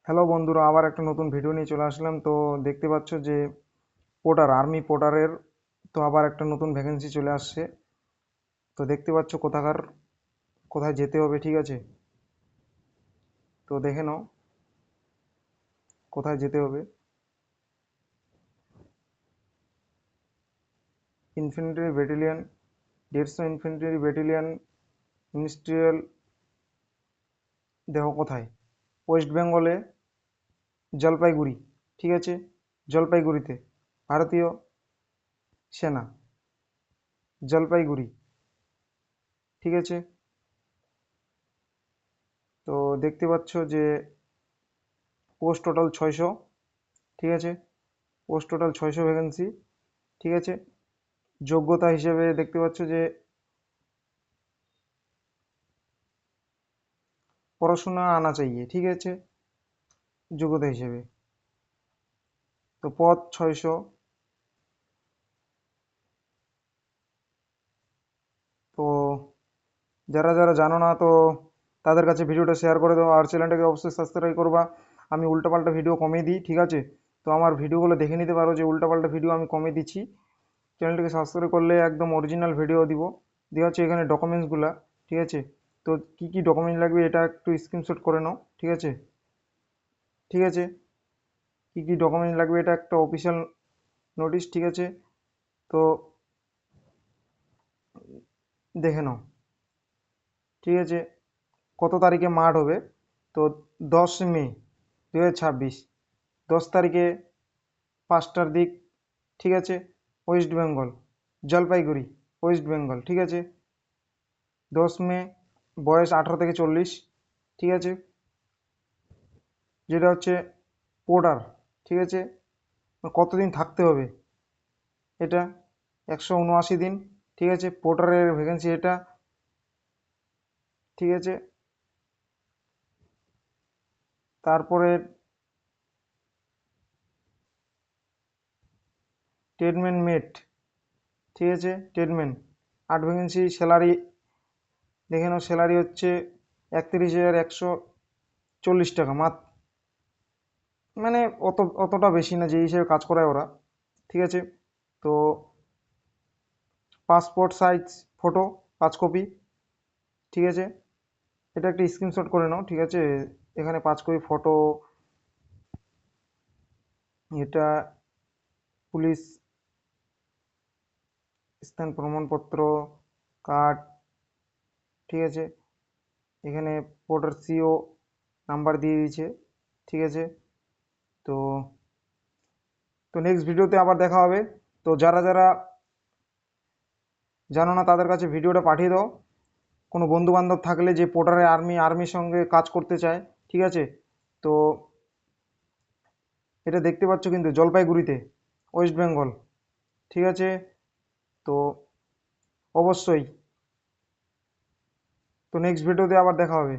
Hello বন্ধুরা, আবার একটা নতুন ভিডিও নিয়ে চলে আসলাম। তো দেখতে পাচ্ছ যে আর্মি পোর্টারের তো আবার একটা নতুন ভ্যাকেন্সি চলে আসছে। তো দেখতে পাচ্ছ কোথায় যেতে হবে, ঠিক আছে? তো দেখে নাও কোথায় যেতে হবে। Infantry battalion, 150 infantry battalion, ministerial. দেখো কোথায়, ওয়েস্ট বেঙ্গলে, জলপাইগুড়ি, ঠিক আছে? জলপাইগুড়িতে ভারতীয় সেনা, জলপাইগুড়ি, ঠিক আছে? তো দেখতে পাচ্ছ যে পোস্ট টোটাল 600, ঠিক আছে? পোস্ট টোটাল 600 ভ্যাকেন্সি, ঠিক আছে? যোগ্যতা হিসেবে দেখতে পাচ্ছ যে পড়াশোনা আনা চাইয়ে, ঠিক আছে? যোগ্যতা হিসেবে তো পদ 600। তো যারা যারা জানো না, তো তাদের কাছে ভিডিওটা শেয়ার করে দাও, আর চ্যানেলটাকে অবশ্যই সাবস্ক্রাইব করবা। আমি উল্টোপাল্টা ভিডিও কমিয়ে দিই, ঠিক আছে? তো আমার ভিডিওগুলো দেখে নিতে পারো যে উল্টোপাল্টা ভিডিও আমি কমিয়ে দিচ্ছি। চ্যানেলটাকে সাবস্ক্রাইব করলে একদম অরিজিনাল ভিডিও দিব। দেওয়া হচ্ছে এখানে ডকুমেন্টসগুলা, ঠিক আছে? তো কি কি ডকুমেন্ট লাগবে এটা একটু স্ক্রিনশট করে নাও, ঠিক আছে? ঠিক আছে, কি কি ডকুমেন্ট লাগবে এটা একটা অফিসিয়াল নোটিশ, ঠিক আছে? তো দেখে নাও, ঠিক আছে? কত তারিখে মাঠ হবে? তো 10 মে 2026, 10 তারিখে 5টার দিক, ঠিক আছে? ওয়েস্ট বেঙ্গল, জলপাইগুড়ি, ওয়েস্ট বেঙ্গল, ঠিক আছে? 10 মে, বয়স 18 থেকে 40, ঠিক আছে? যেটা হচ্ছে পোর্টার, ঠিক আছে? কতদিন থাকতে হবে এটা? 179 দিন, ঠিক আছে? পোর্টারের ভ্যাকেন্সি এটা, ঠিক আছে? তারপরে ট্রেডম্যান মেট, ঠিক আছে? Tradesman 8 vacancy. স্যালারি দেখে নাও, স্যালারি হচ্ছে 31,140 টাকা মাত্র। মানে অতটা বেশি না যে হিসেবে কাজ করায় ওরা, ঠিক আছে? তো পাসপোর্ট সাইজ ফটো 5 কপি, ঠিক আছে? এটা একটা স্ক্রিনশট করে নাও, ঠিক আছে? এখানে 5 কপি ফটো, এটা পুলিশ স্থান প্রমাণপত্র, কার্ড, ঠিক আছে? এখানে পোর্টার সিও নাম্বার দিয়ে দিয়েছে, ঠিক আছে? তো তো নেক্সট ভিডিওতে আবার দেখা হবে। তো যারা যারা জানো না তাদের কাছে ভিডিওটা পাঠিয়ে দাও। কোনো বন্ধু বান্ধব থাকলে যে পোর্টারে আর্মির সঙ্গে কাজ করতে চায়, ঠিক আছে? তো এটা দেখতে পাচ্ছ কিন্তু জলপাইগুড়িতে, ওয়েস্ট বেঙ্গল, ঠিক আছে? তো অবশ্যই, তো নেক্সট ভিডিওতে আবার দেখা হবে।